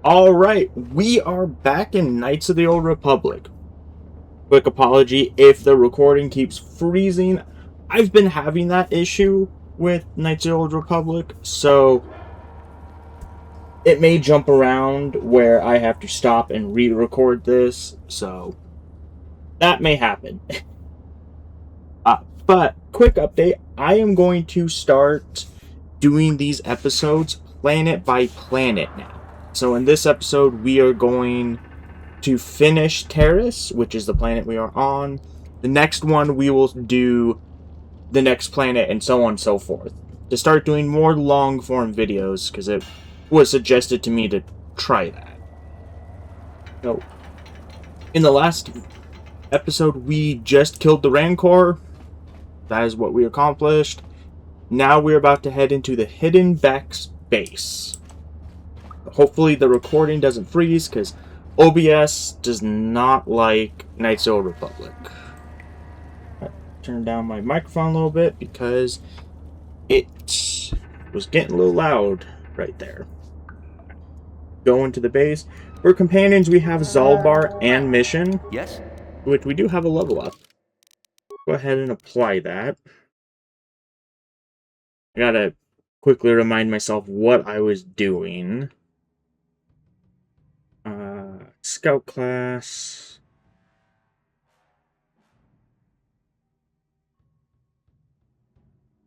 All right, we are back in Knights of the Old Republic. Quick apology if the recording keeps freezing. I've been having that issue with Knights of the Old Republic, so it may jump around where I have to stop and re-record this, so that may happen. But quick update, I am going to start doing these episodes planet by planet now. So in this episode, we are going to finish Terrace, which is the planet we are on. The next one, we will do the next planet and so on and so forth. To start doing more long form videos, because it was suggested to me to try that. So, in the last episode, we just killed the Rancor. That is what we accomplished. Now we're about to head into the Hidden Beck's base. Hopefully the recording doesn't freeze, because OBS does not like Knights of the Old Republic. Turn down my microphone a little bit because it was getting a little loud right there. Go into the base. For companions, we have Zaalbar and Mission. Yes? Which we do have a level up. Go ahead and apply that. I gotta quickly remind myself what I was doing. Scout class.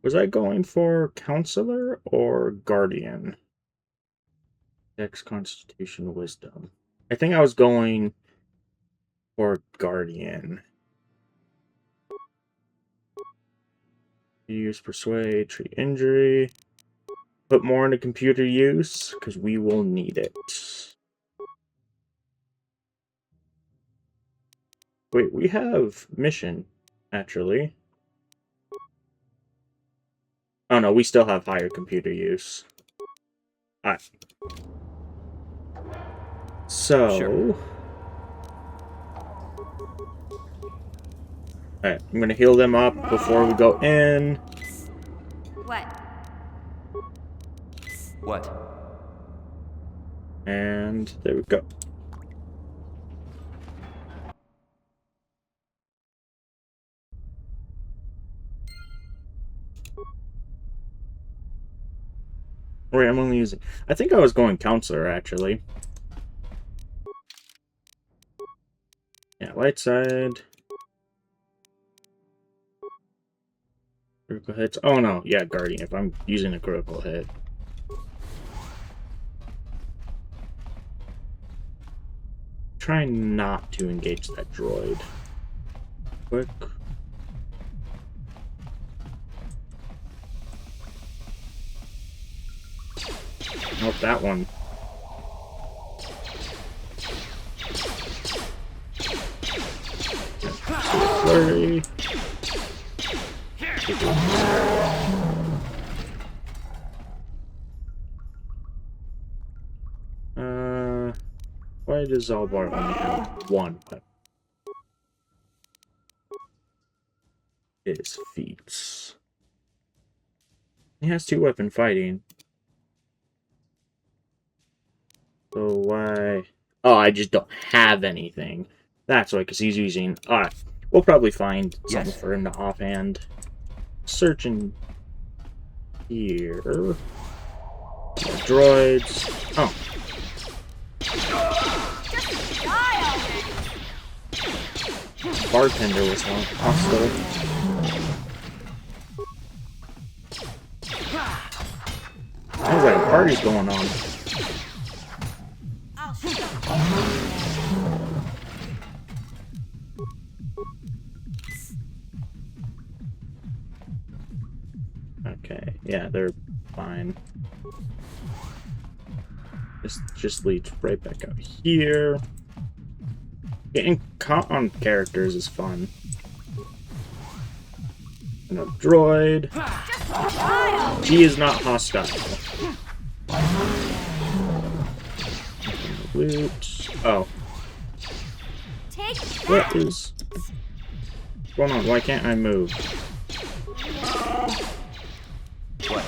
Was I going for Counselor or Guardian? Dex, Constitution, Wisdom. I think I was going for Guardian. Use Persuade, treat injury. Put more into computer use, because we will need it. Wait, we have Mission, actually. Oh no, we still have higher computer use. Alright. So... Sure. Alright, I'm gonna heal them up before we go in. What? What? And there we go. Wait, I'm only using... I think I was going Counselor, actually. Yeah, light side. Critical hits. Oh no, yeah, Guardian, if I'm using a critical hit. Try not to engage that droid. Quick. Nope, that one. Flurry. Why does Zaalbar only have one weapon? His feats. He has 2-weapon fighting. So why... Oh, I just don't have anything. That's why, because he's using... Alright, we'll probably find something for him to offhand. Searching here. Droids. Oh. Bartender was hostile. Sounds like a party's going on. Okay, yeah, they're fine. This just leads right back out here. Getting caught on characters is fun. And a droid. She is not hostile. Loot. Oh. What is going on? Why can't I move? What?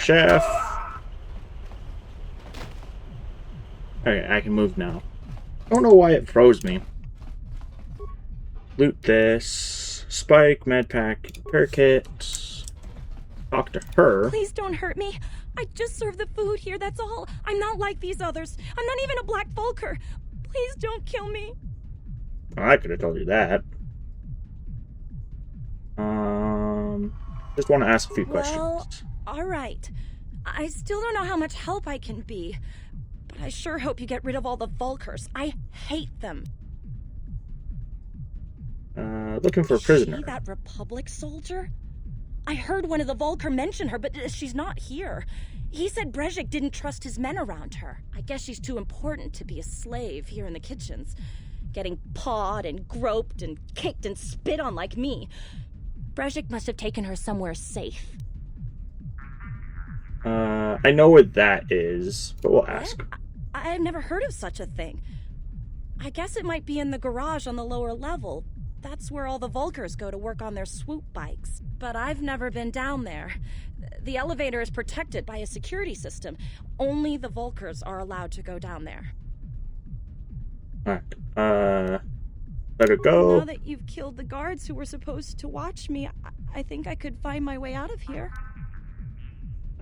chef. Okay, I can move now. I don't know why it froze me. Loot this. Spike, medpack, repair kit. Talk to her. Please don't hurt me. I just serve the food here, that's all. I'm not like these others. I'm not even a Black Vulker. Please don't kill me. Oh, I could have told you that. Just want to ask a few questions. Alright. I still don't know how much help I can be. But I sure hope you get rid of all the Vulkers. I hate them. Looking for a prisoner. Is she that Republic soldier? I heard one of the Vulker mention her, but she's not here. He said Brejik didn't trust his men around her. I guess she's too important to be a slave here in the kitchens. Getting pawed and groped and kicked and spit on like me. Brejik must have taken her somewhere safe. I know where that is, but we'll ask. I've never heard of such a thing. I guess it might be in the garage on the lower level. That's where all the Vulkers go to work on their swoop bikes. But I've never been down there. The elevator is protected by a security system. Only the Vulkers are allowed to go down there. Alright, better go. Now that you've killed the guards who were supposed to watch me, I think I could find my way out of here.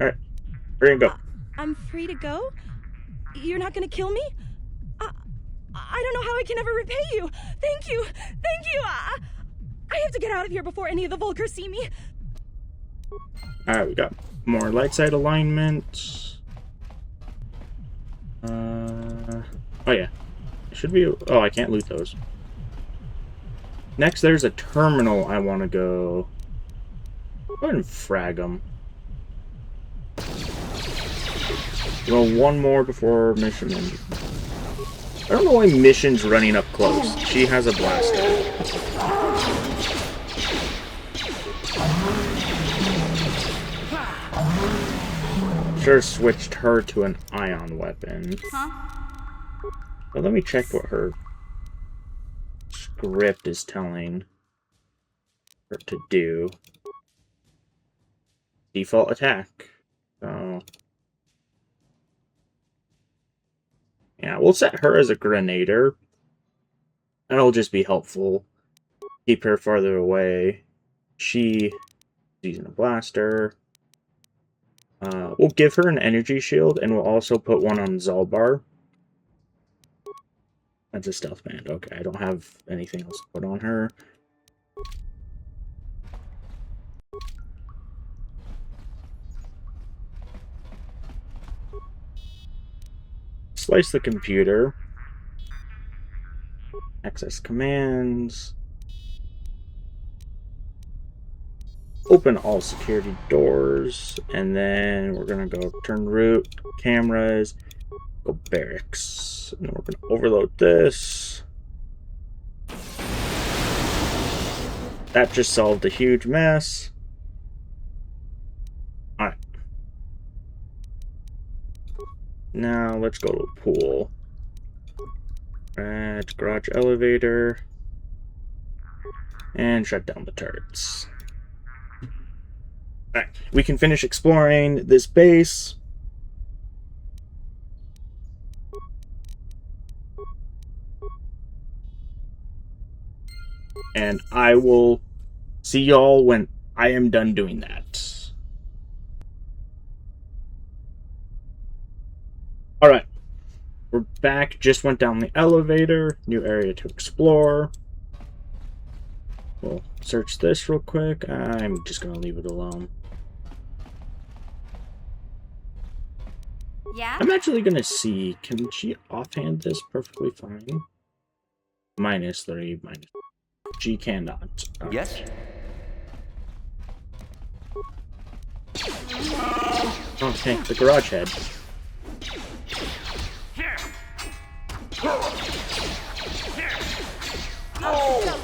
Alright, we're gonna go. I'm free to go? You're not gonna kill me? I don't know how I can ever repay you. Thank you. Thank you. I have to get out of here before any of the Vulkers see me. Alright, we got more light side alignment. Oh yeah. It should be... Oh, I can't loot those. Next, there's a terminal I want to go... Go ahead and frag them. Well, one more before mission ends. I don't know why Mission's running up close. She has a blaster. Sure switched her to an ion weapon. Well, let me check what her script is telling her to do. Default attack. So... yeah, we'll set her as a grenader. That'll just be helpful. Keep her farther away. She's using a blaster. We'll give her an energy shield, and we'll also put one on Zalbar. That's a stealth band. Okay, I don't have anything else to put on her. Slice the computer. Access commands. Open all security doors. And then we're going to go turn root, cameras, go barracks. And then we're going to overload this. That just solved a huge mess. Alright. Now, let's go to a pool. Right, garage elevator. And shut down the turrets. Alright, we can finish exploring this base. And I will see y'all when I am done doing that. Alright, we're back, just went down the elevator, new area to explore. We'll search this real quick. I'm just gonna leave it alone. Yeah? I'm actually gonna see, can she offhand this perfectly fine? -3, minus. She cannot. Yes? Okay, the garage head. Oh.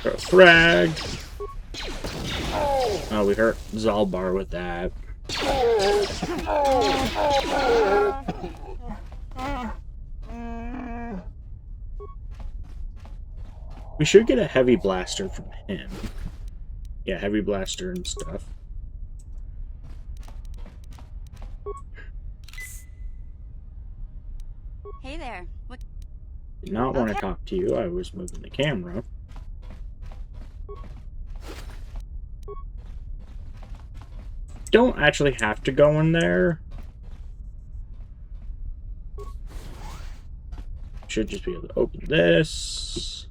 Throw a frag. Oh, we hurt Zalbar with that. We should get a heavy blaster from him. Yeah, heavy blaster and stuff. Hey there. What? Did not want to Okay. talk to you. I was moving the camera. Don't actually have to go in there. Should just be able to open this.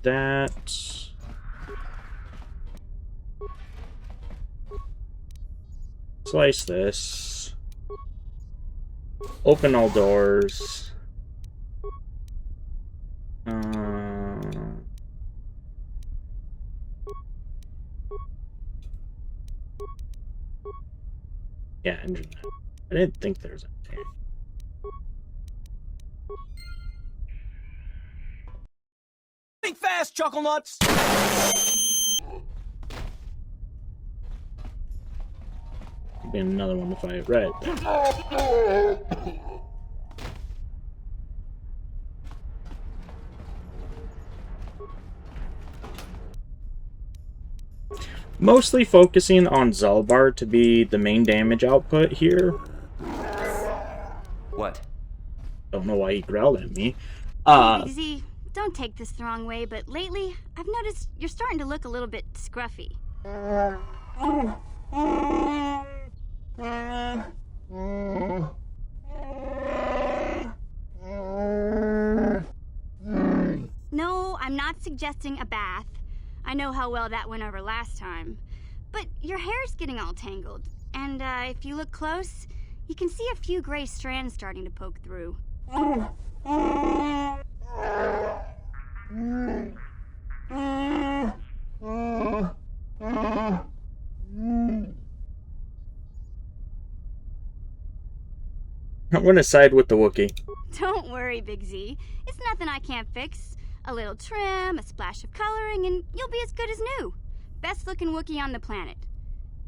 That. Slice this. Open all doors. Yeah, engine. I didn't think there was anything. Think fast, Chuckle Nuts! Could be another one if I had read. Mostly focusing on Zalbar to be the main damage output here. What? Don't know why he growled at me. Big Z, don't take this the wrong way, but lately I've noticed you're starting to look a little bit scruffy. No, I'm not suggesting a bath. I know how well that went over last time. But your hair's getting all tangled, and if you look close, you can see a few gray strands starting to poke through. I'm gonna side with the Wookiee. Don't worry, Big Z. It's nothing I can't fix. A little trim, a splash of coloring, and you'll be as good as new. Best looking Wookiee on the planet.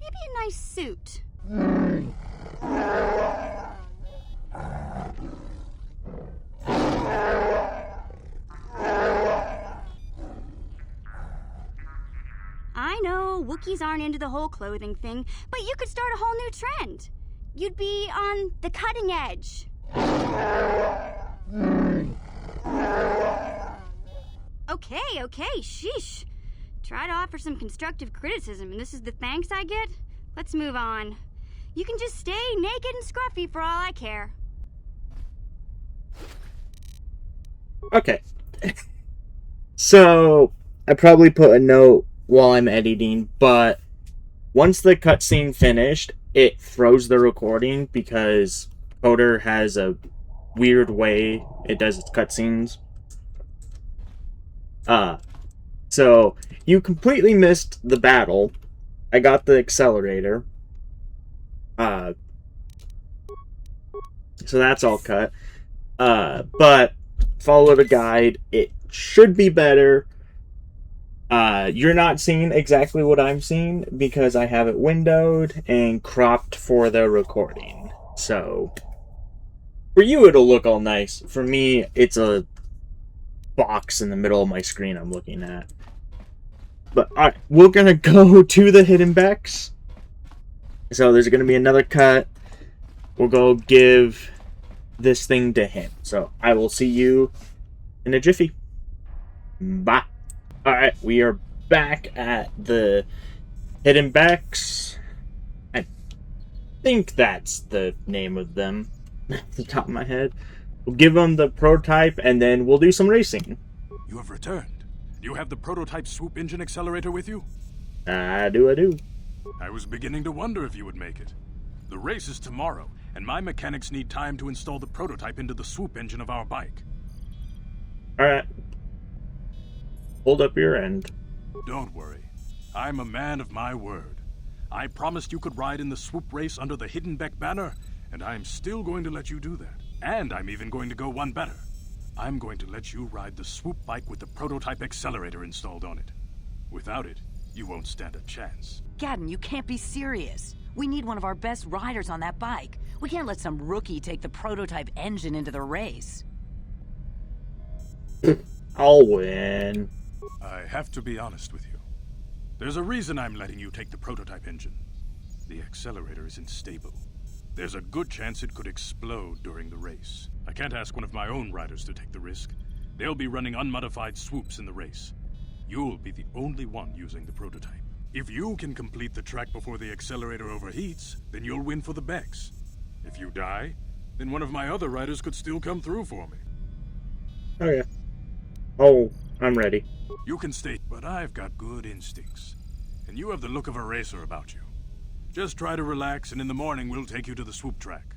Maybe a nice suit. I know, Wookiees aren't into the whole clothing thing, but you could start a whole new trend. You'd be on the cutting edge. Okay, sheesh. Try to offer some constructive criticism, and this is the thanks I get? Let's move on. You can just stay naked and scruffy for all I care. Okay. So, I probably put a note while I'm editing, but once the cutscene finished, it froze the recording because Coder has a weird way it does its cutscenes. So you completely missed the battle. I got the accelerator. So that's all cut. But follow the guide. It should be better. You're not seeing exactly what I'm seeing because I have it windowed and cropped for the recording. So for you, it'll look all nice. For me, it's a box in the middle of my screen I'm looking at. But alright, we're gonna go to the Hidden Becks. So there's gonna be another cut. We'll go give this thing to him. So I will see you in a jiffy. Bye. Alright, we are back at the Hidden Becks. I think that's the name of them off the top of my head. We'll give them the prototype and then we'll do some racing. You have returned. You have the prototype swoop engine accelerator with you? I do. I was beginning to wonder if you would make it. The race is tomorrow, and my mechanics need time to install the prototype into the swoop engine of our bike. Alright. Hold up your end. Don't worry. I'm a man of my word. I promised you could ride in the swoop race under the Hidden Beck banner, and I'm still going to let you do that. And I'm even going to go one better. I'm going to let you ride the swoop bike with the prototype accelerator installed on it. Without it, you won't stand a chance. Gadden, you can't be serious. We need one of our best riders on that bike. We can't let some rookie take the prototype engine into the race. I'll win. I have to be honest with you. There's a reason I'm letting you take the prototype engine. The accelerator isn't stable. There's a good chance it could explode during the race. I can't ask one of my own riders to take the risk. They'll be running unmodified swoops in the race. You'll be the only one using the prototype. If you can complete the track before the accelerator overheats, then you'll win for the Becks. If you die, then one of my other riders could still come through for me. Okay. Oh, I'm ready. You can stay, but I've got good instincts. And you have the look of a racer about you. Just try to relax, and in the morning we'll take you to the swoop track.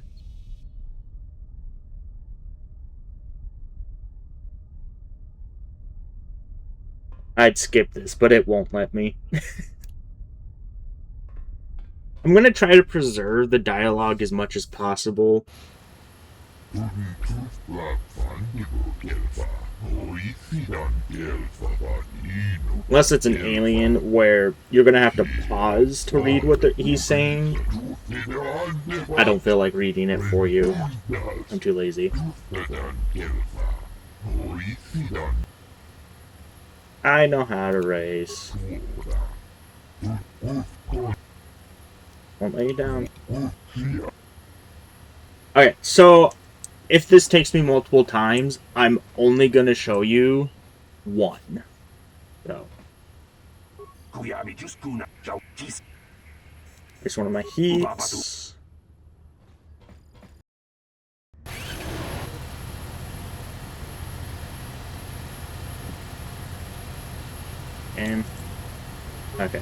I'd skip this, but it won't let me. I'm gonna try to preserve the dialogue as much as possible. Unless it's an alien where you're gonna have to pause to read what he's saying. I don't feel like reading it for you. I'm too lazy. I know how to race. Won't lay you down. Okay, so if this takes me multiple times, I'm only gonna show you one. So. It's one of my heats. And okay.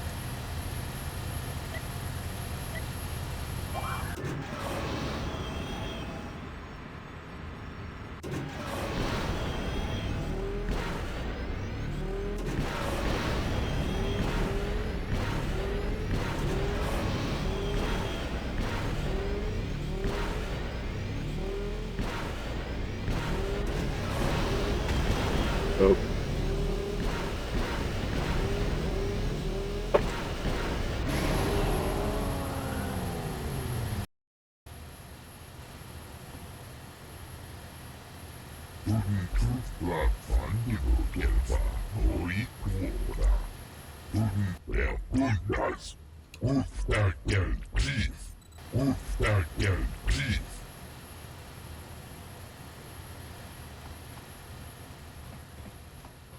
Oh.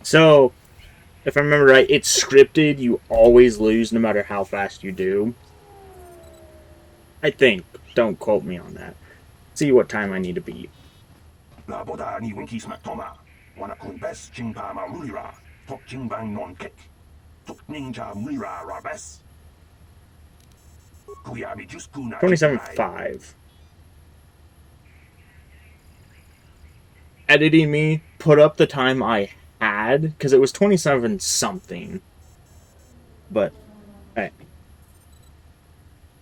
So, if I remember right, it's scripted. You always lose no matter how fast you do. I think. Don't quote me on that. See what time I need to beat. $27.5. Editing me put up the time I had because it was 27 something. But hey,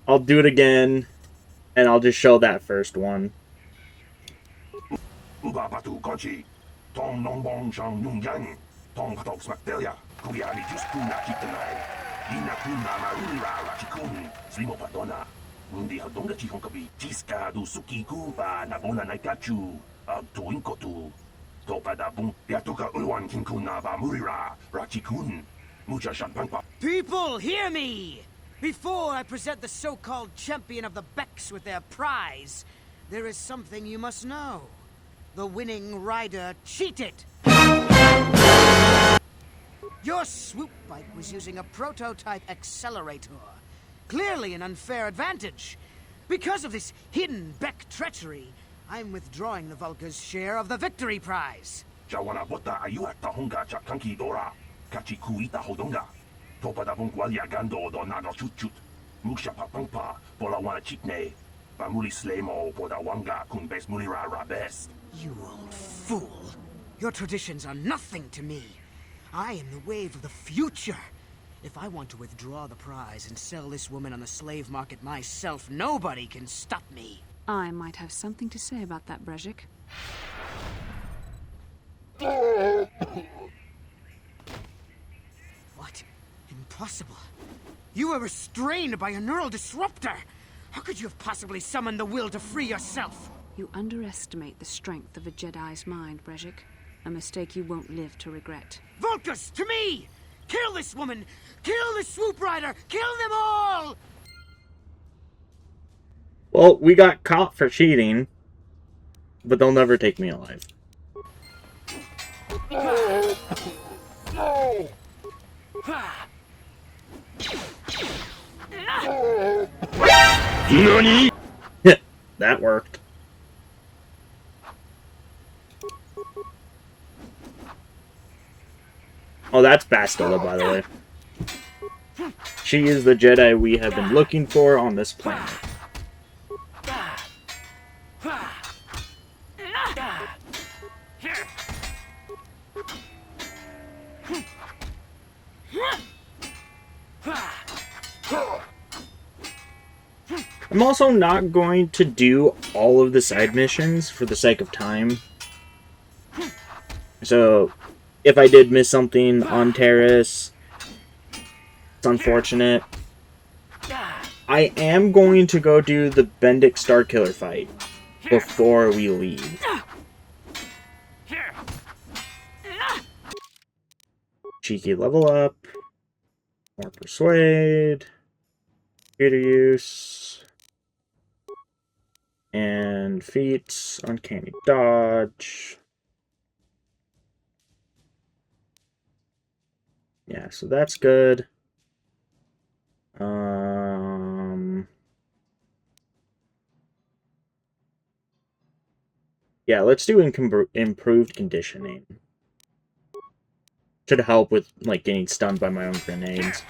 I'll do it again, and I'll just show that first one. People, hear me! Before I present the so-called champion of the Becks with their prize, there is something you must know. The winning rider cheated! Your swoop bike was using a prototype accelerator. Clearly an unfair advantage. Because of this hidden Beck treachery, I'm withdrawing the Vulca's share of the victory prize. You old fool. Your traditions are nothing to me. I am the wave of the future. If I want to withdraw the prize and sell this woman on the slave market myself, nobody can stop me. I might have something to say about that, Brezhik. What? Impossible. You were restrained by a neural disruptor! How could you have possibly summoned the will to free yourself? You underestimate the strength of a Jedi's mind, Brejik. A mistake you won't live to regret. Vulcus, to me! Kill this woman! Kill the Swoop Rider! Kill them all! Well, we got caught for cheating, but they'll never take me alive. NANI?! That worked. Oh, that's Bastila, by the way. She is the Jedi we have been looking for on this planet. I'm also not going to do all of the side missions for the sake of time. So, if I did miss something on Taris, it's unfortunate. I am going to go do the Bendic Starkiller fight before we leave. Cheeky level up. More persuade. Computer use. And feats. Uncanny dodge. Yeah, so that's good. Yeah, let's do improved conditioning. Should help with, like, getting stunned by my own grenades.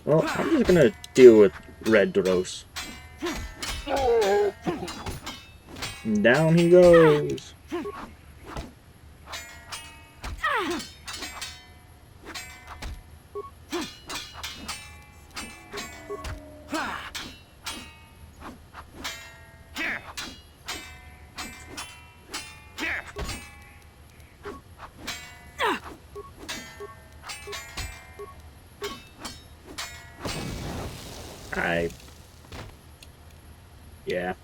Well, I'm just gonna deal with Red Dross. And down he goes. Yeah.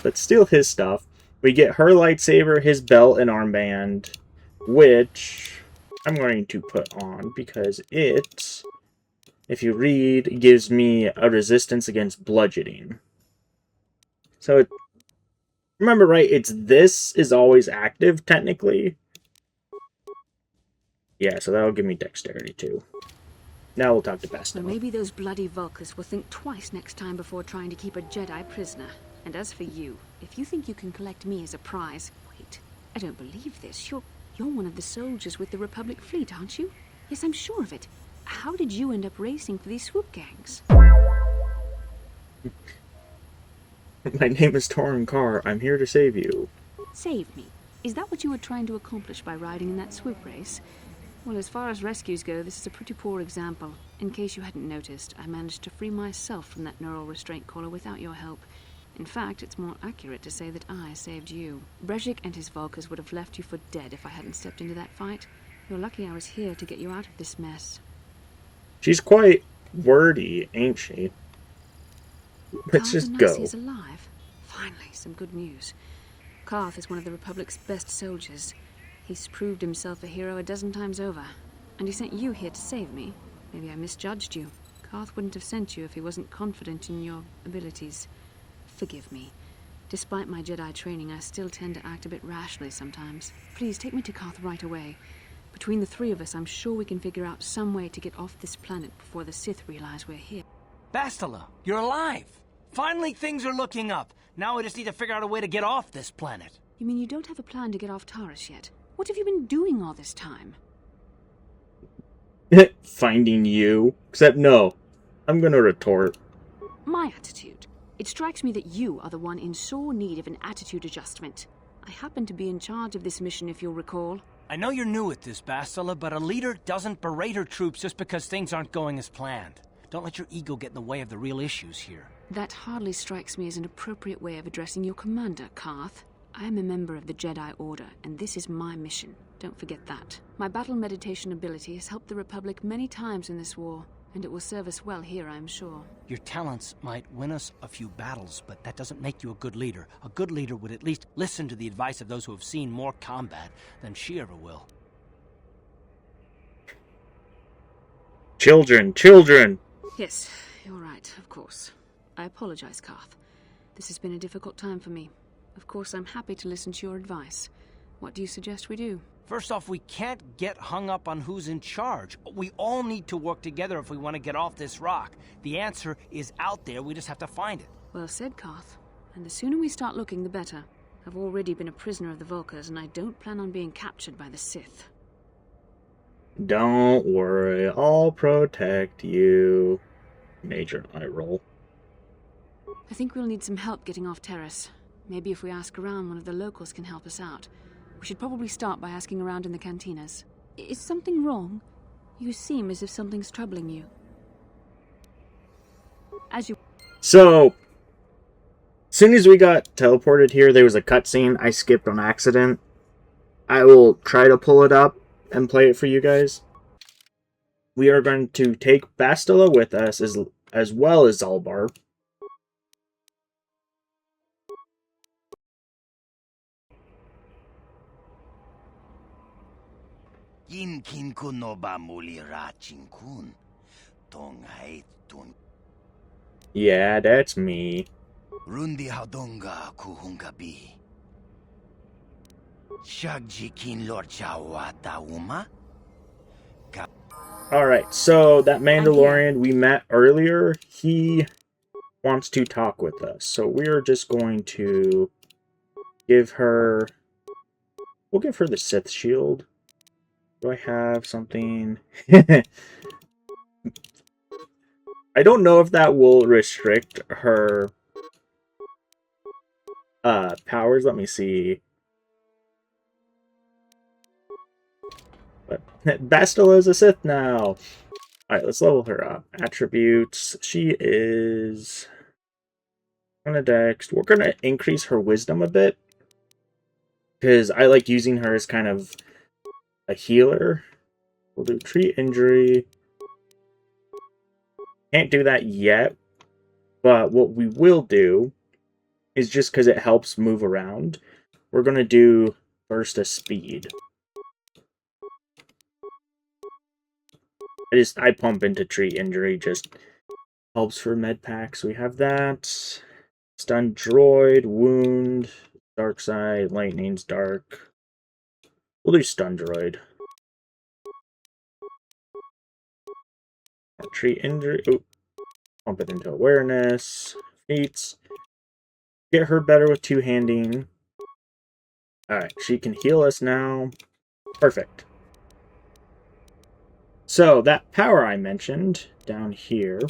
Let's steal his stuff. We get her lightsaber, his belt, and armband, which I'm going to put on because it, if you read, gives me a resistance against bludgeoning. So, remember, right, this is always active, technically. Yeah, so that'll give me dexterity, too. Now we'll talk to Bastila. Well, maybe those bloody Vulcans will think twice next time before trying to keep a Jedi prisoner. And as for you, if you think you can collect me as a prize... Wait, I don't believe this. You're one of the soldiers with the Republic fleet, aren't you? Yes, I'm sure of it. How did you end up racing for these swoop gangs? My name is Torin Carr. I'm here to save you. Save me? Is that what you were trying to accomplish by riding in that swoop race? Well, as far as rescues go, this is a pretty poor example. In case you hadn't noticed, I managed to free myself from that neural restraint collar without your help. In fact, it's more accurate to say that I saved you. Brejik and his Vulcans would have left you for dead if I hadn't stepped into that fight. You're lucky I was here to get you out of this mess. She's quite wordy, ain't she? Let's just go. Is alive. Finally, some good news. Carth is one of the Republic's best soldiers. He's proved himself a hero a dozen times over. And he sent you here to save me. Maybe I misjudged you. Carth wouldn't have sent you if he wasn't confident in your abilities. Forgive me. Despite my Jedi training, I still tend to act a bit rashly sometimes. Please, take me to Carth right away. Between the three of us, I'm sure we can figure out some way to get off this planet before the Sith realize we're here. Bastila, you're alive! Finally, things are looking up. Now we just need to figure out a way to get off this planet. You mean you don't have a plan to get off Taris yet? What have you been doing all this time? Finding you. Except no. I'm gonna retort. My attitude. It strikes me that you are the one in sore need of an attitude adjustment. I happen to be in charge of this mission, if you'll recall. I know you're new at this, Bastila, but a leader doesn't berate her troops just because things aren't going as planned. Don't let your ego get in the way of the real issues here. That hardly strikes me as an appropriate way of addressing your commander, Carth. I'm a member of the Jedi Order, and this is my mission. Don't forget that. My battle meditation ability has helped the Republic many times in this war, and it will serve us well here, I'm sure. Your talents might win us a few battles, but that doesn't make you a good leader. A good leader would at least listen to the advice of those who have seen more combat than she ever will. Children, children! Yes, you're right, of course. I apologize, Karth. This has been a difficult time for me. Of course, I'm happy to listen to your advice. What do you suggest we do? First off, we can't get hung up on who's in charge. We all need to work together if we want to get off this rock. The answer is out there, we just have to find it. Well said, Karth. And the sooner we start looking, the better. I've already been a prisoner of the Vulkars, and I don't plan on being captured by the Sith. Don't worry, I'll protect you. Major eye roll. I think we'll need some help getting off Terrace. Maybe if we ask around, one of the locals can help us out. We should probably start by asking around in the cantinas. Is something wrong? You seem as if something's troubling you. So, as soon as we got teleported here, there was a cutscene I skipped on accident. I will try to pull it up and play it for you guys. We are going to take Bastila with us as well as Zalbar. Yinkin kunoba muli rachinkun. Tongai tun. Yeah, that's me. Rundi hadonga kuhungabi. Shagjikin Lord Chawata Uma. Alright, so that Mandalorian we met earlier, he wants to talk with us. So we're just going to give her... We'll give her the Sith shield. Do I have something? I don't know if that will restrict her powers. Let me see. But Bastila is a Sith now. Alright, let's level her up. Attributes. She is on a dex. We're going to increase her wisdom a bit, because I like using her as kind of a healer. We'll do treat injury. Can't do that yet, but what we will do is, just because it helps move around, we're going to do burst of speed. I pump into treat injury, just helps for med packs. We have that. Stun droid, wound, dark side, lightning's dark. We'll do stun droid. Treat injury. Oh, pump it into awareness. Feats. Get her better with two-handing. Alright, she can heal us now. Perfect. So, that power I mentioned down here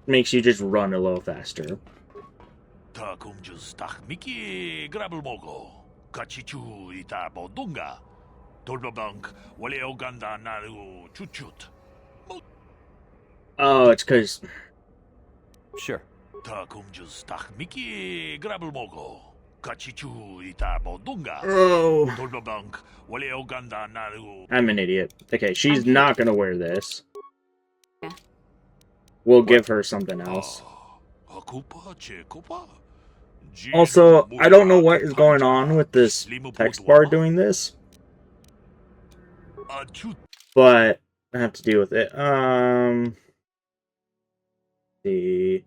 makes you just run a little faster. Oh, it's because... Sure. Oh. I'm an idiot. Okay, she's not gonna wear this. We'll give her something else. Also, I don't know what is going on with this text bar doing this, but I have to deal with it. See.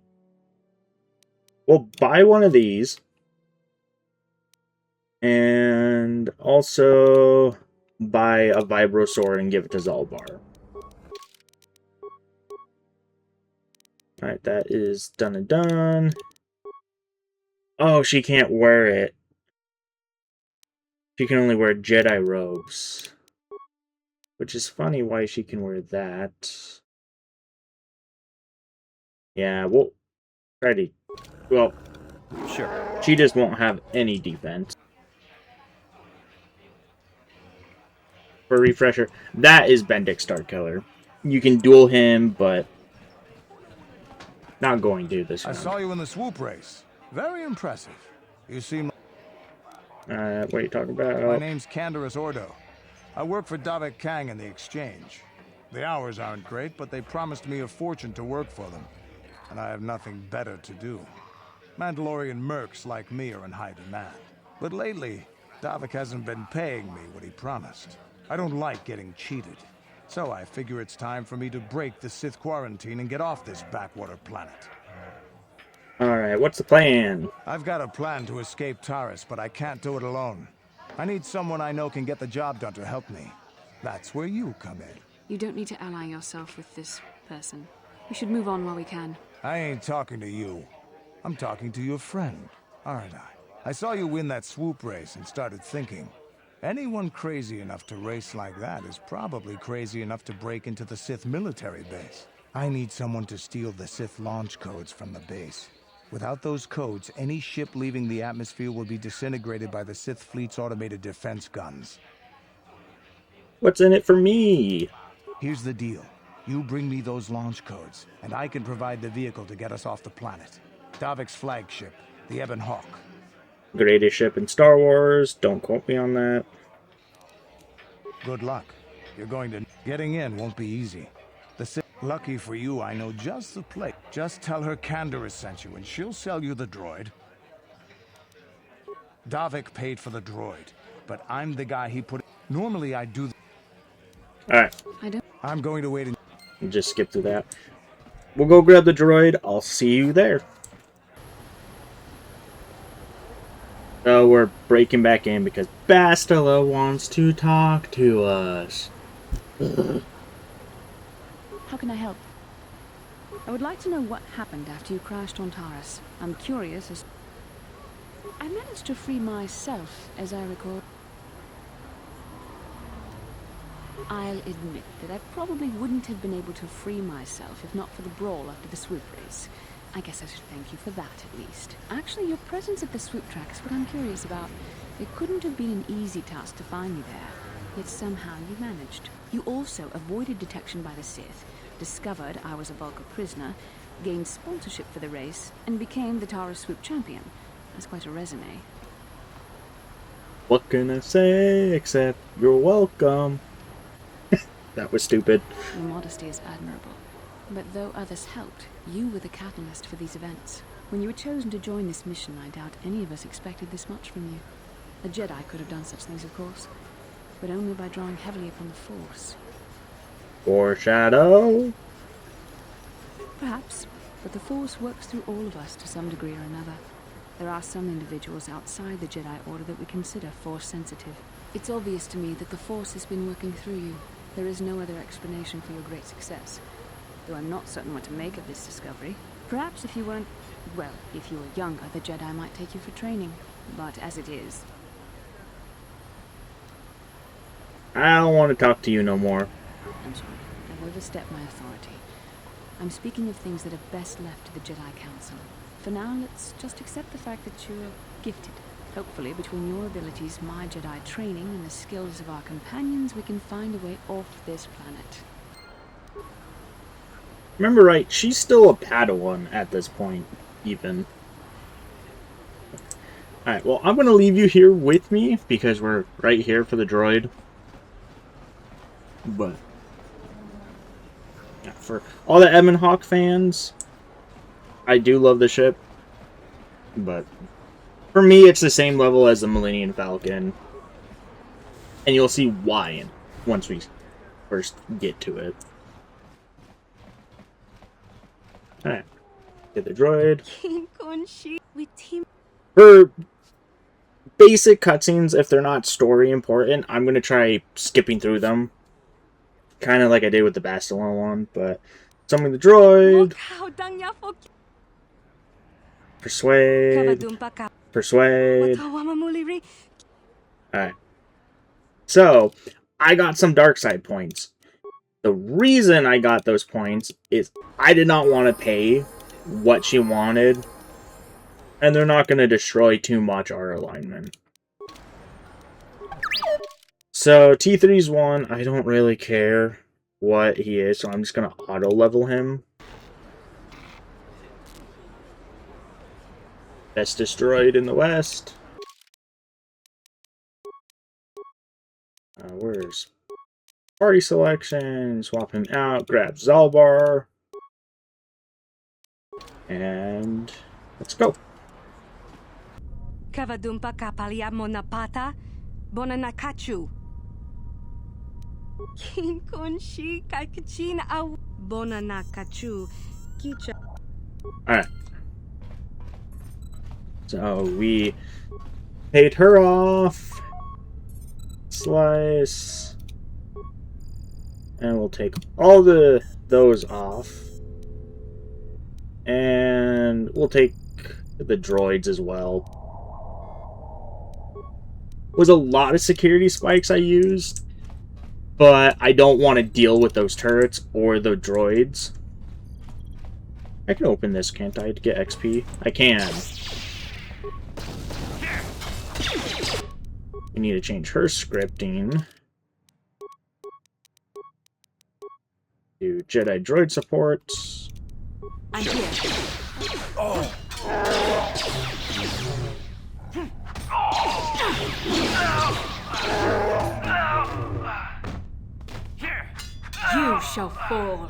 We'll buy one of these. And also buy a Vibro Sword and give it to Zalbar. Alright, that is done and done. Oh, she can't wear it. She can only wear Jedi robes. Which is funny why she can wear that. Yeah, well, ready. Well, sure. She just won't have any defense. For a refresher, that is Bendick Starkiller. You can duel him, but not going to this I round. saw you in the swoop race. Very impressive. You seem... What are you talking about? My name's Canderous Ordo. I work for Davik Kang in the Exchange. The hours aren't great, but they promised me a fortune to work for them. And I have nothing better to do. Mandalorian mercs like me are in high demand. But lately, Davik hasn't been paying me what he promised. I don't like getting cheated. So I figure it's time for me to break the Sith quarantine and get off this backwater planet. Alright, what's the plan? I've got a plan to escape Taris, but I can't do it alone. I need someone I know can get the job done to help me. That's where you come in. You don't need to ally yourself with this person. We should move on while we can. I ain't talking to you. I'm talking to your friend, aren't I? I saw you win that swoop race and started thinking. Anyone crazy enough to race like that is probably crazy enough to break into the Sith military base. I need someone to steal the Sith launch codes from the base. Without those codes, any ship leaving the atmosphere will be disintegrated by the Sith fleet's automated defense guns. What's in it for me? Here's the deal. You bring me those launch codes, and I can provide the vehicle to get us off the planet. Davik's flagship, the Ebon Hawk. Greatest ship in Star Wars. Don't quote me on that. Good luck. You're going to... Getting in won't be easy. Lucky for you, I know just the place. Just tell her Canderous sent you, and she'll sell you the droid. Davik paid for the droid, but I'm the guy he put... Normally I do... Alright. I'm going to wait and... Just skip through that. We'll go grab the droid. I'll see you there. So we're breaking back in because Bastila wants to talk to us. How can I help? I would like to know what happened after you crashed on Taris. I'm curious as... I managed to free myself, as I recall. I'll admit that I probably wouldn't have been able to free myself if not for the brawl after the swoop race. I guess I should thank you for that, at least. Actually, your presence at the swoop track is what I'm curious about. It couldn't have been an easy task to find you there, yet somehow you managed. You also avoided detection by the Sith, discovered I was a Vulcan prisoner, gained sponsorship for the race, and became the Taris swoop champion. That's quite a resume. What can I say except you're welcome? That was stupid. Your modesty is admirable. But though others helped, you were the catalyst for these events. When you were chosen to join this mission, I doubt any of us expected this much from you. A Jedi could have done such things, of course, but only by drawing heavily upon the Force. Foreshadow? Perhaps, but the Force works through all of us to some degree or another. There are some individuals outside the Jedi Order that we consider Force-sensitive. It's obvious to me that the Force has been working through you. There is no other explanation for your great success. Though I'm not certain what to make of this discovery. Perhaps if you weren't... well, if you were younger, the Jedi might take you for training. But as it is... I don't want to talk to you no more. I'm sorry. I've overstepped my authority. I'm speaking of things that are best left to the Jedi Council. For now, let's just accept the fact that you're gifted. Hopefully, between your abilities, my Jedi training, and the skills of our companions, we can find a way off this planet. Remember right, she's still a Padawan at this point, even. Alright, well, I'm going to leave you here with me, because we're right here for the droid. But, yeah, for all the Ebon Hawk fans, I do love the ship. But, for me, it's the same level as the Millennium Falcon. And you'll see why once we first get to it. Alright. Get the droid. For basic cutscenes, if they're not story important, I'm going to try skipping through them. Kind of like I did with the Bastila one, but... Summon the droid. Persuade. Persuade. Alright. So, I got some dark side points. The reason I got those points is I did not want to pay what she wanted. And they're not going to destroy too much our alignment. So, T3's one, I don't really care what he is, so I'm just going to auto-level him. Best destroyed in the West. Where's party selection? Swap him out. Grab Zalbar. And let's go. Kavadumpa kapaliamo na pata, bonanakachu. Kin kunshi kakachin aw bonanakachu. Kicha. Alright. So we paid her off. Slice. And we'll take all those off. And we'll take the droids as well. Was a lot of security spikes I used, but I don't want to deal with those turrets or the droids. I can open this, can't I, to get XP? I can. We need to change her scripting. Do Jedi droid support. I'm here. Oh. You shall fall.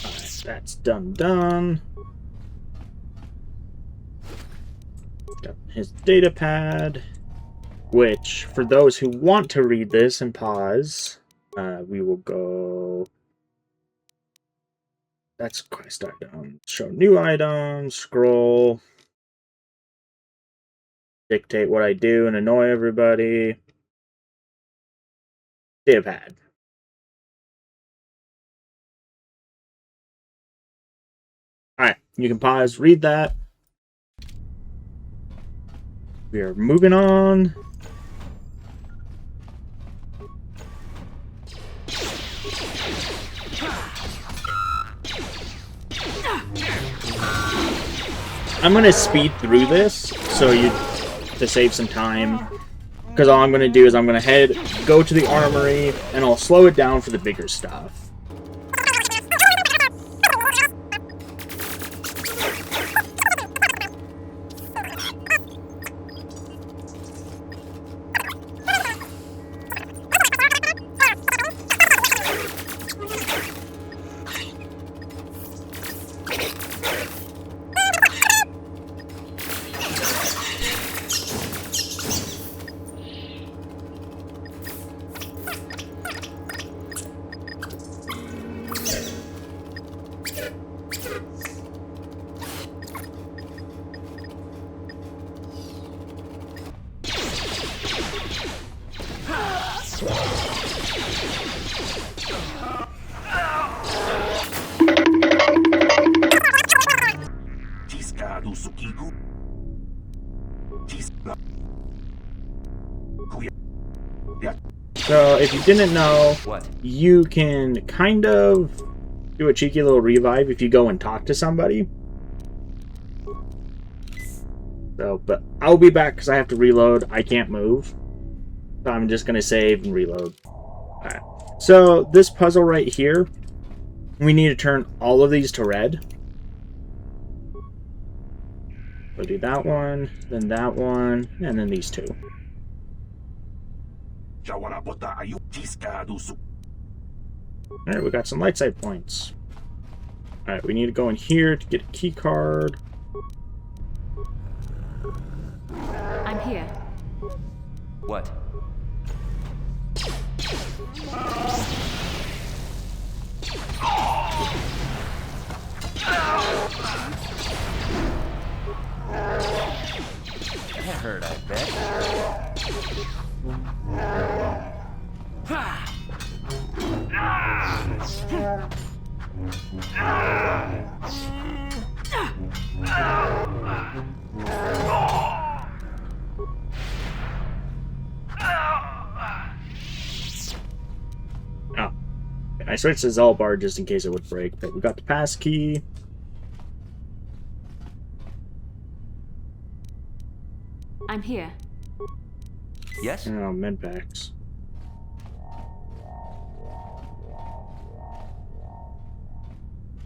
Alright, that's done. Got his data pad, which, for those who want to read this and pause, we will go... That's quest item. Show new items, scroll, dictate what I do and annoy everybody. Data pad. Alright, you can pause, read that. We are moving on. I'm gonna speed through this to save some time, because all I'm gonna do is I'm gonna go to the armory, and I'll slow it down for the bigger stuff. So, if you didn't know, you can kind of do a cheeky little revive if you go and talk to somebody. So, but I'll be back because I have to reload. I can't move. So I'm just going to save and reload. Alright. So, this puzzle right here, we need to turn all of these to red. We'll do that one, and then these two. Alright, we got some light side points. Alright, we need to go in here to get a key card. I'm here. What? That hurt, I bet. Oh. I switched to Zalbar just in case it would break, but we got the pass key. I'm here. Yes? Oh, medpacks.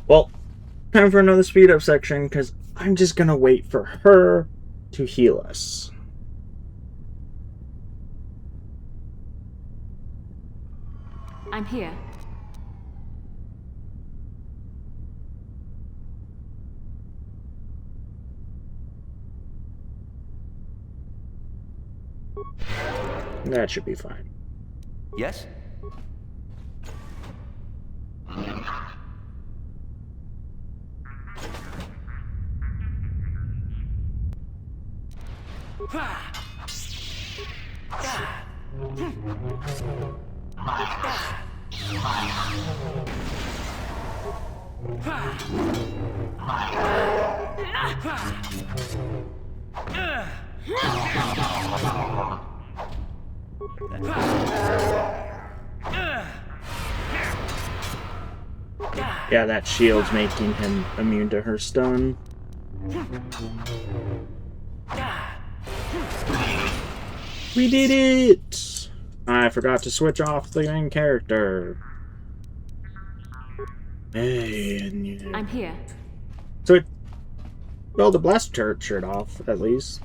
Well, time for another speed up section, because I'm just gonna wait for her to heal us. I'm here. That should be fine. Yes? Yeah, that shield's making him immune to her stun. We did it! I forgot to switch off the main character. And yeah. I'm here. So it... Well, the blaster turret shirt off, at least.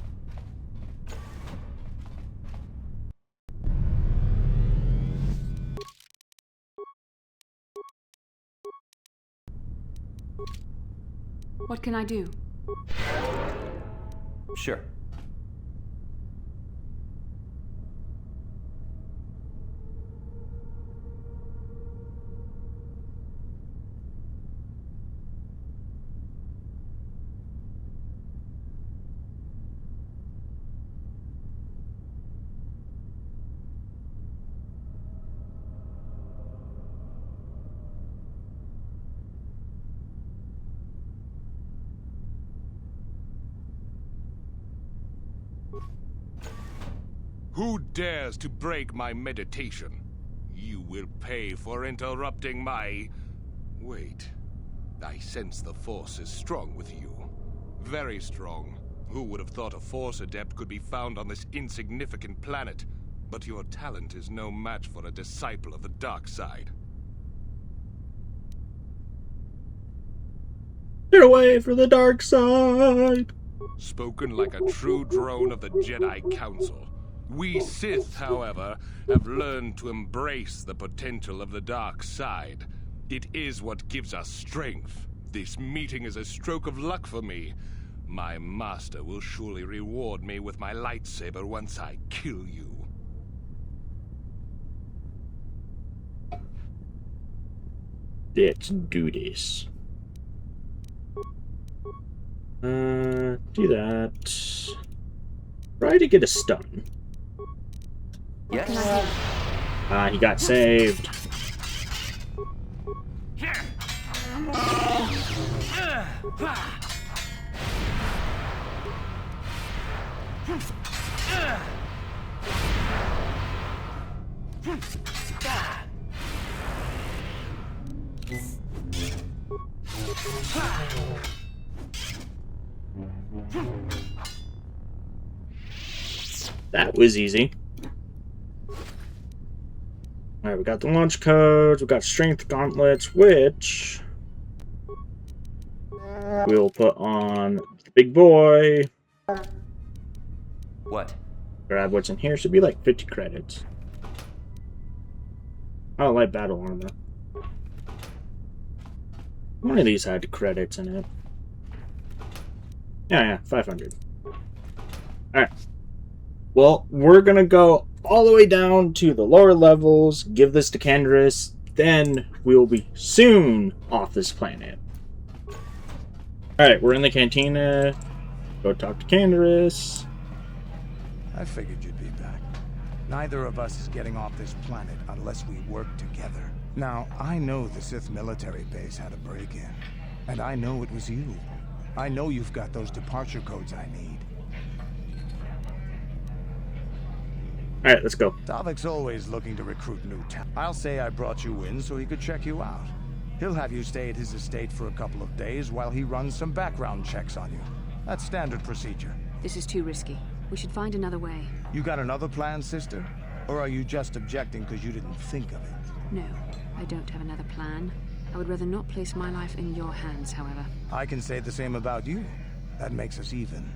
What can I do? Sure. Who dares to break my meditation? You will pay for interrupting my... Wait. I sense the Force is strong with you. Very strong. Who would have thought a Force adept could be found on this insignificant planet? But your talent is no match for a disciple of the dark side. Get away from the dark side! Spoken like a true drone of the Jedi Council. We Sith, however, have learned to embrace the potential of the dark side. It is what gives us strength. This meeting is a stroke of luck for me. My master will surely reward me with my lightsaber once I kill you. Let's do this. Do that. Try to get a stun. Yes? He got saved. That was easy. Alright, we got the launch codes, we got strength gauntlets, which we'll put on the big boy. What? Grab what's in here, should be like 50 credits. I don't like battle armor. One of these had credits in it. Yeah, 500. Alright. Well, we're gonna go all the way down to the lower levels, give this to Canderous, then we will be soon off this planet. Alright, we're in the cantina. Go talk to Canderous. I figured you'd be back. Neither of us is getting off this planet unless we work together. Now, I know the Sith military base had a break-in, and I know it was you. I know you've got those departure codes I need. Alright, let's go. Davik's always looking to recruit new talent. I'll say I brought you in so he could check you out. He'll have you stay at his estate for a couple of days while he runs some background checks on you. That's standard procedure. This is too risky. We should find another way. You got another plan, sister? Or are you just objecting because you didn't think of it? No, I don't have another plan. I would rather not place my life in your hands, however. I can say the same about you. That makes us even.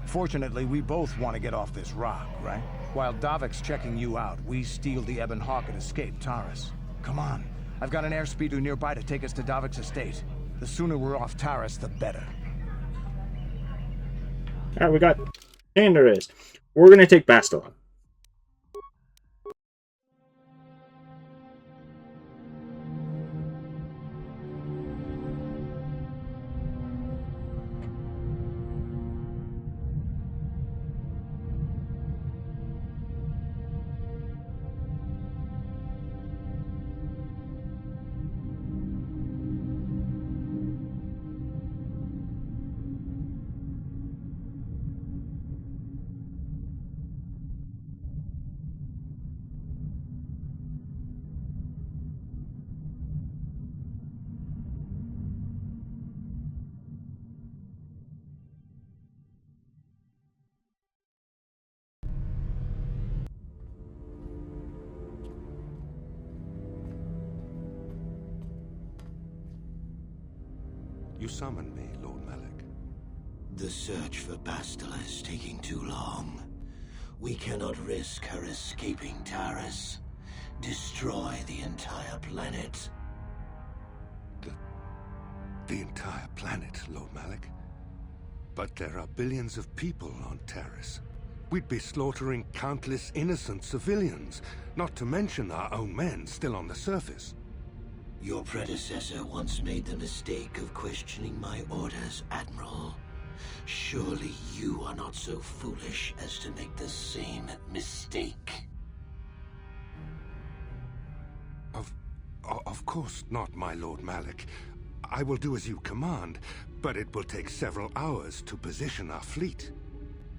Fortunately, we both want to get off this rock, right? While Davik's checking you out, we steal the Ebon Hawk and escape Taris. Come on. I've got an airspeeder nearby to take us to Davik's estate. The sooner we're off Taris, the better. Alright, we got Canderous. We're gonna take Bastilon. You summoned me, Lord Malak. The search for Bastila is taking too long. We cannot risk her escaping Taris. Destroy the entire planet. The entire planet, Lord Malak? But there are billions of people on Taris. We'd be slaughtering countless innocent civilians, not to mention our own men still on the surface. Your predecessor once made the mistake of questioning my orders, Admiral. Surely you are not so foolish as to make the same mistake. Of course not, my Lord Malak. I will do as you command, but it will take several hours to position our fleet.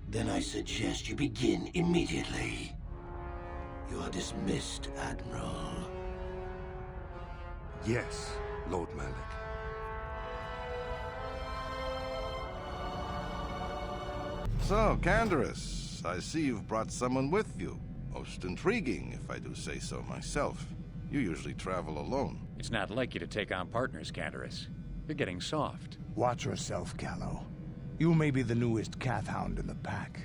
Then I suggest you begin immediately. You are dismissed, Admiral. Yes, Lord Malak. So, Canderous, I see you've brought someone with you. Most intriguing, if I do say so myself. You usually travel alone. It's not like you to take on partners, Canderous. You're getting soft. Watch yourself, Callow. You may be the newest Kathhound in the pack,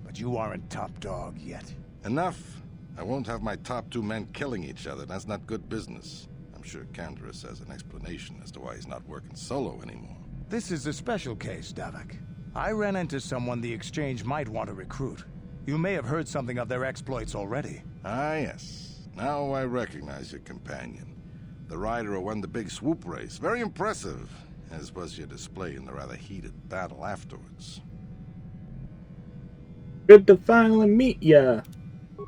but you aren't top dog yet. Enough. I won't have my top two men killing each other. That's not good business. I'm sure Canderous has an explanation as to why he's not working solo anymore. This is a special case, Davik. I ran into someone the Exchange might want to recruit. You may have heard something of their exploits already. Ah, yes. Now I recognize your companion. The rider who won the big swoop race. Very impressive, as was your display in the rather heated battle afterwards. Good to finally meet ya.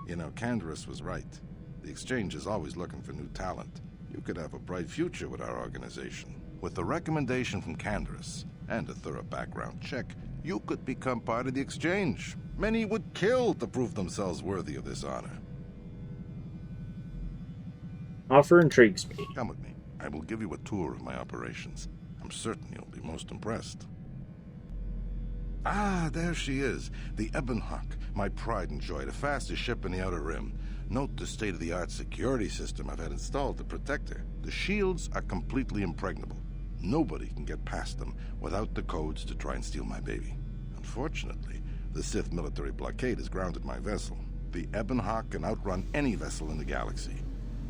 You know, Canderous was right. The Exchange is always looking for new talent. You could have a bright future with our organization. With the recommendation from Canderous and a thorough background check, you could become part of the Exchange. Many would kill to prove themselves worthy of this honor. Offer intrigues me. Come with me. I will give you a tour of my operations. I'm certain you'll be most impressed. Ah, there she is. The Ebon Hawk, my pride and joy, the fastest ship in the Outer Rim. Note the state-of-the-art security system I've had installed to protect her. The shields are completely impregnable. Nobody can get past them without the codes to try and steal my baby. Unfortunately, the Sith military blockade has grounded my vessel. The Ebon Hawk can outrun any vessel in the galaxy.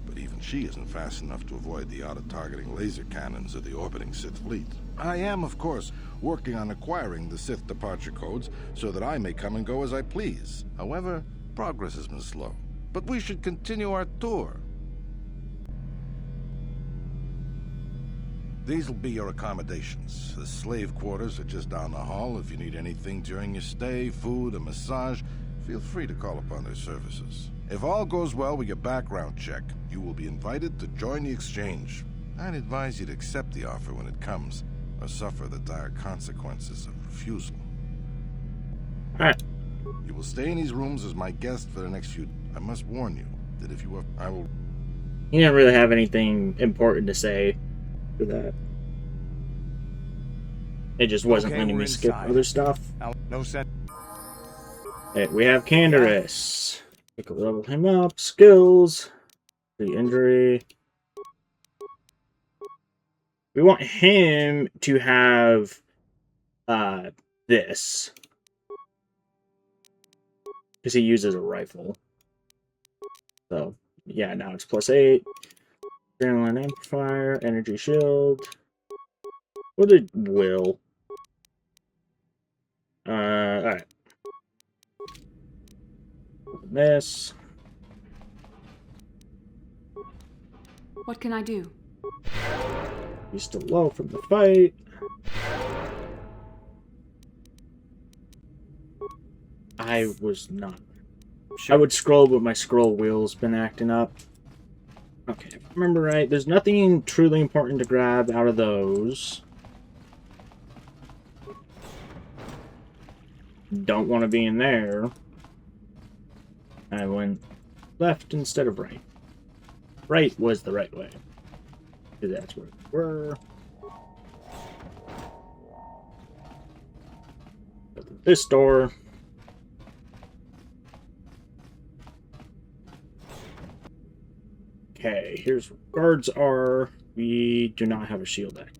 But even she isn't fast enough to avoid the auto-targeting laser cannons of the orbiting Sith fleet. I am, of course, working on acquiring the Sith departure codes so that I may come and go as I please. However, progress has been slow. But we should continue our tour. These will be your accommodations. The slave quarters are just down the hall. If you need anything during your stay, food, a massage, feel free to call upon their services. If all goes well with your background check, you will be invited to join the Exchange. I'd advise you to accept the offer when it comes, or suffer the dire consequences of refusal. Alright. You will stay in these rooms as my guest for the next few... I must warn you that if you are... I will... He didn't really have anything important to say for that. It just wasn't letting me skip other stuff. No sense. Hey, we have Canderous. We can level him up. Skills. The injury. We want him to have this. Because he uses a rifle. So, yeah, now it's +8. Adrenaline amplifier, energy shield. What did Will? Alright. This. What can I do? He's still low from the fight. I was not. Sure. I would scroll, but my scroll wheel's been acting up. Okay, if I remember right, there's nothing truly important to grab out of those. Don't want to be in there. I went left instead of right. Right was the right way. That's where we were. This door. Okay, here's where guards are. We do not have a shield deck.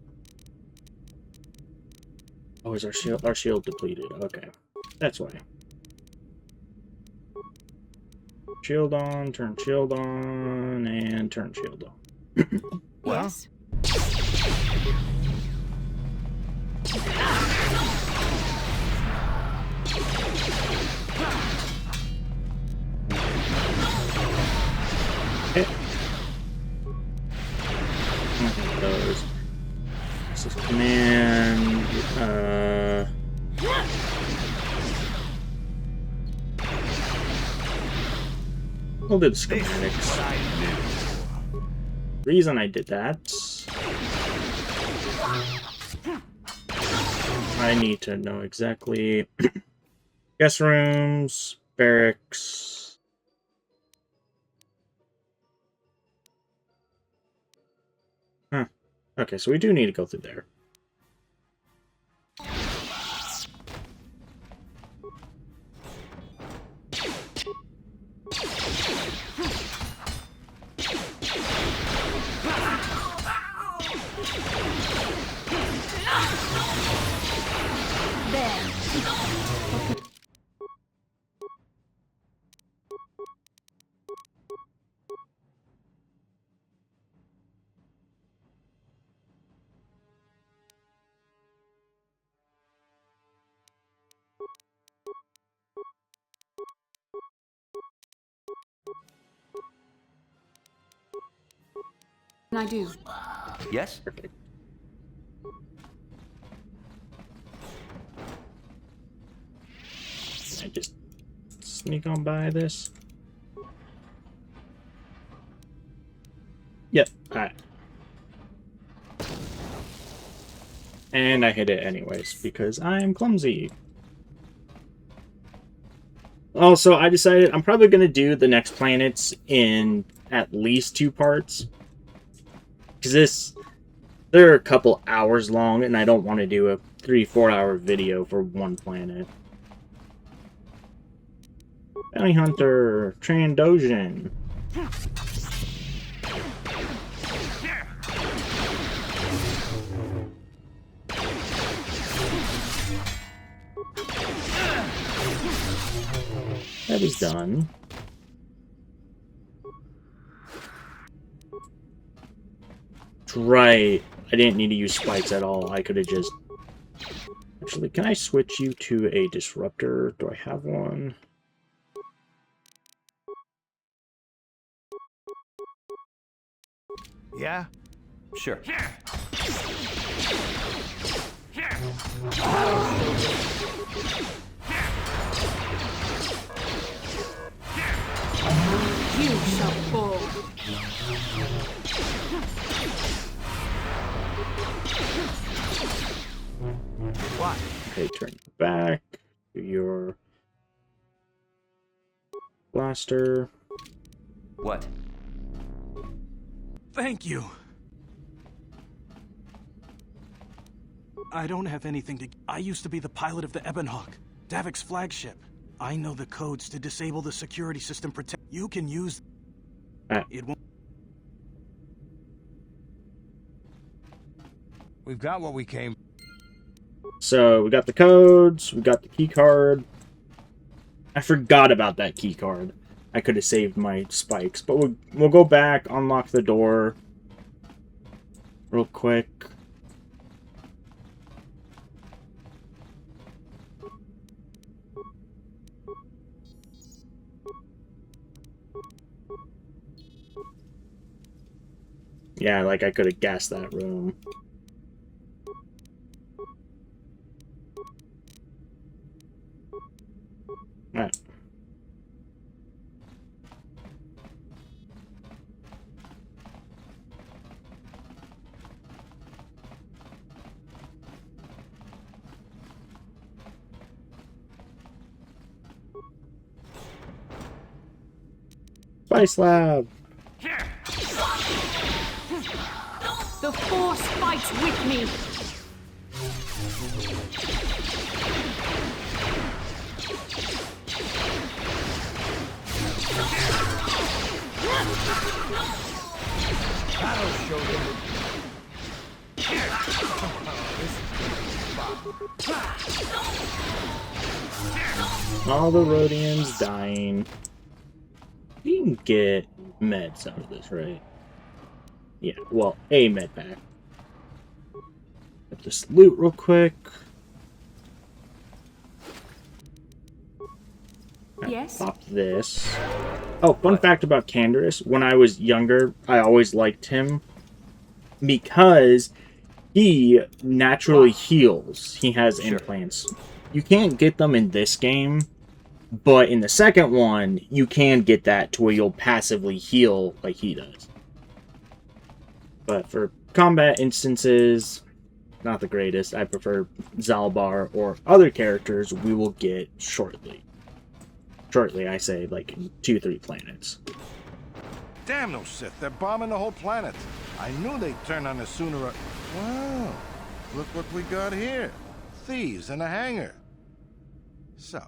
Oh, is our shield depleted? Okay, that's why. Shield on, turn shield on, and turn shield on. Yes. Those. This is command. We'll do the schematics. The reason I did that, I need to know exactly guest rooms, barracks. Huh. Okay, so we do need to go through there. What can I do? Yes? Perfect. Can I just sneak on by this? Yep, alright. And I hit it anyways, because I'm clumsy. Also, I decided I'm probably going to do the next planets in at least 2 parts. Because they're a couple hours long, and I don't want to do a 3-4 hour video for one planet. Bounty Hunter, Trandoshan. That is done. Right. I didn't need to use spikes at all. I could have just... Actually, can I switch you to a disruptor? Do I have one? Yeah? Sure. You shall fall. What? Okay, turn back to your blaster. What? Thank you. I don't have anything to... I used to be the pilot of the Ebonhawk, Davik's flagship. I know the codes to disable the security system protect. You can use... It won't... We've got what we came... So, we got the codes, we got the key card. I forgot about that key card. I could have saved my spikes, but we'll go back, unlock the door real quick. Yeah, like I could have guessed that room. Alright. Spice Lab! The Force fights with me! That'll show them. All the Rhodians dying. You can get meds out of this, right? Yeah, well, a med pack. Get this loot real quick. Yes? Pop this. Oh, fun fact about Canderous. When I was younger, I always liked him because he naturally heals. He has implants. You can't get them in this game, but in the second one, you can get that to where you'll passively heal like he does. But for combat instances, not the greatest. I prefer Zalbar or other characters we will get shortly. Shortly, I say, like, in 2-3 planets. Damn those Sith, they're bombing the whole planet. I knew they'd turn on us sooner or... Wow, look what we got here. Thieves in a hangar. So,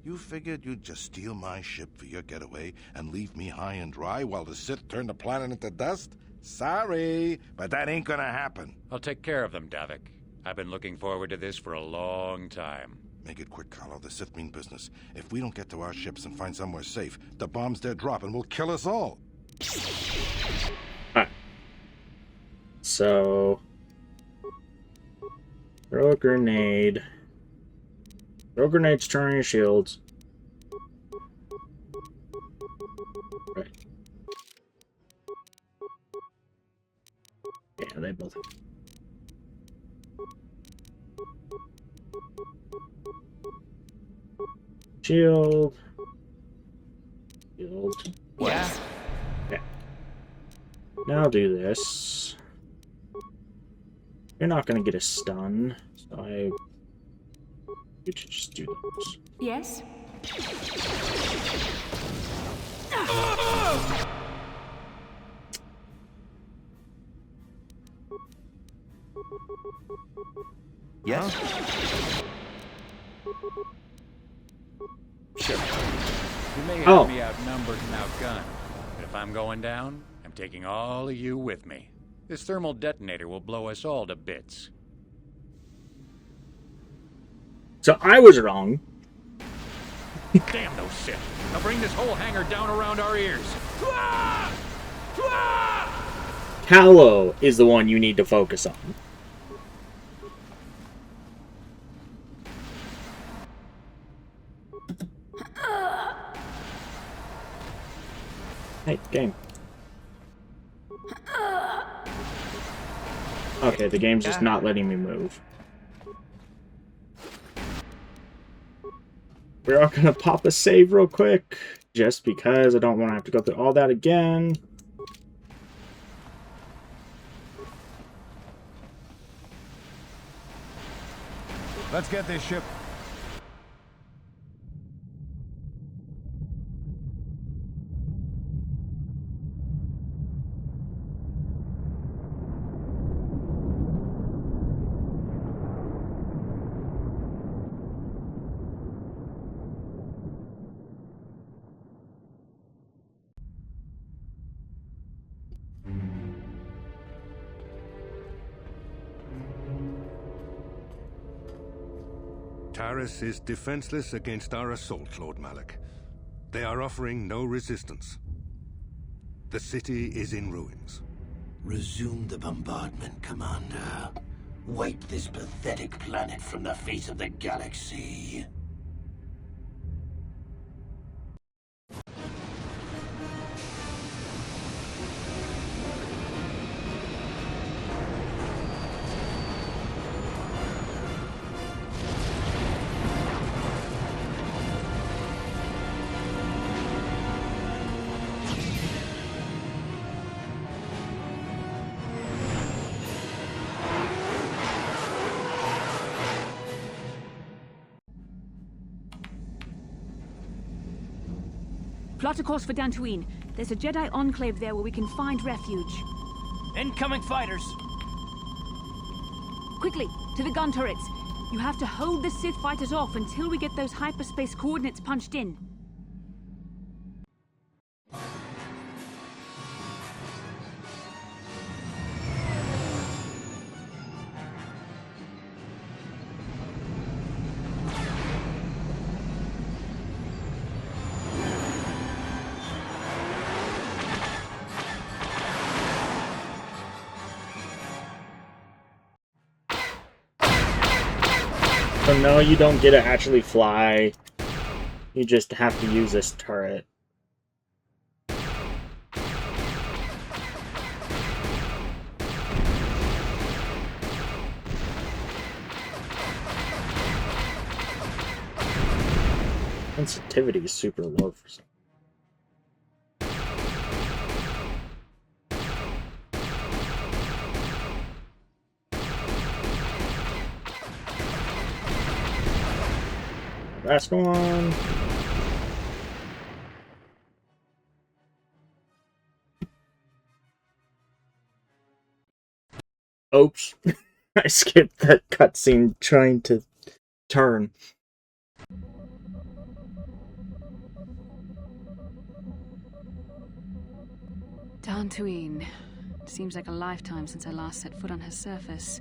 you figured you'd just steal my ship for your getaway and leave me high and dry while the Sith turn the planet into dust? Sorry, but that ain't gonna happen. I'll take care of them, Davik. I've been looking forward to this for a long time. Make it quick, Carlo. The Sith mean business. If we don't get to our ships and find somewhere safe, the bombs they're dropping will kill us all. Alright. So... throw a grenade. Throw grenades, turn on your shields. Right. Yeah, they both have. Shield. Shield. Yeah. Okay. Now I'll do this. You're not gonna get a stun, so you should just do those. Yes? Yes? Sure. You may have me outnumbered and outgunned, but if I'm going down, I'm taking all of you with me. This thermal detonator will blow us all to bits. So I was wrong. Damn those Sith! I'll bring this whole hangar down around our ears. Callow is the one you need to focus on. Hey, game. Okay, the game's just not letting me move. We're all gonna pop a save real quick, just because I don't want to have to go through all that again. Let's get this ship. Taris is defenseless against our assault, Lord Malak. They are offering no resistance. The city is in ruins. Resume the bombardment, Commander. Wipe this pathetic planet from the face of the galaxy. Plot a course for Dantooine. There's a Jedi enclave there where we can find refuge. Incoming fighters! Quickly, to the gun turrets. You have to hold the Sith fighters off until we get those hyperspace coordinates punched in. So no, you don't get to actually fly. You just have to use this turret. Sensitivity is super low for some. Last one. Oops. I skipped that cutscene trying to turn. Dantooine. Seems like a lifetime since I last set foot on her surface.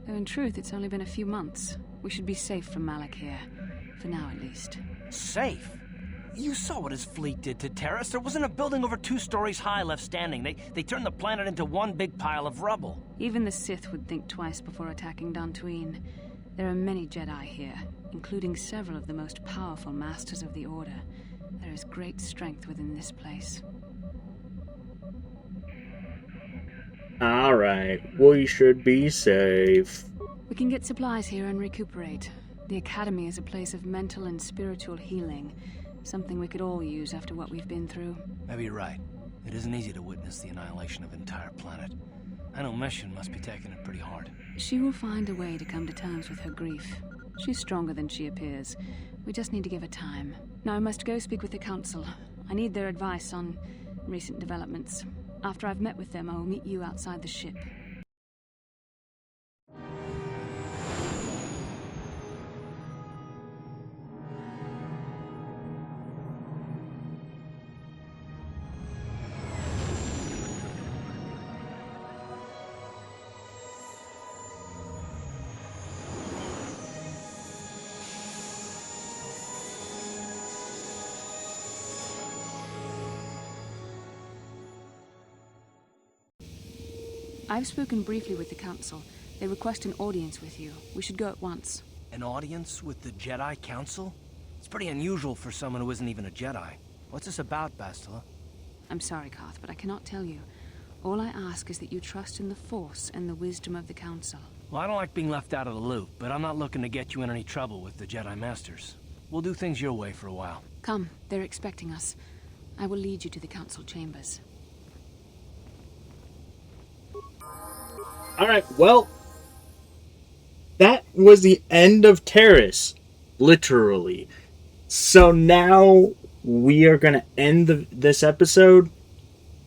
Though in truth, it's only been a few months. We should be safe from Malak here. For now, at least. Safe? You saw what his fleet did to Taris. There wasn't a building over 2 stories high left standing. They turned the planet into one big pile of rubble. Even the Sith would think twice before attacking Dantooine. There are many Jedi here, including several of the most powerful Masters of the Order. There is great strength within this place. Alright, we should be safe. We can get supplies here and recuperate. The Academy is a place of mental and spiritual healing. Something we could all use after what we've been through. Maybe you're right. It isn't easy to witness the annihilation of an entire planet. I know Mission must be taking it pretty hard. She will find a way to come to terms with her grief. She's stronger than she appears. We just need to give her time. Now I must go speak with the Council. I need their advice on recent developments. After I've met with them, I will meet you outside the ship. I've spoken briefly with the Council. They request an audience with you. We should go at once. An audience with the Jedi Council? It's pretty unusual for someone who isn't even a Jedi. What's this about, Bastila? I'm sorry, Carth, but I cannot tell you. All I ask is that you trust in the Force and the wisdom of the Council. Well, I don't like being left out of the loop, but I'm not looking to get you in any trouble with the Jedi Masters. We'll do things your way for a while. Come, they're expecting us. I will lead you to the Council chambers. Alright, well, that was the end of Taris, literally. So now we are going to end this episode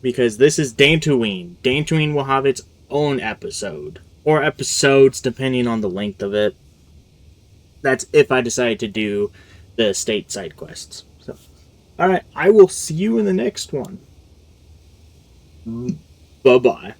because this is Dantooine. Dantooine will have its own episode, or episodes depending on the length of it. That's if I decide to do the state side quests. So, alright, I will see you in the next one. Bye-bye.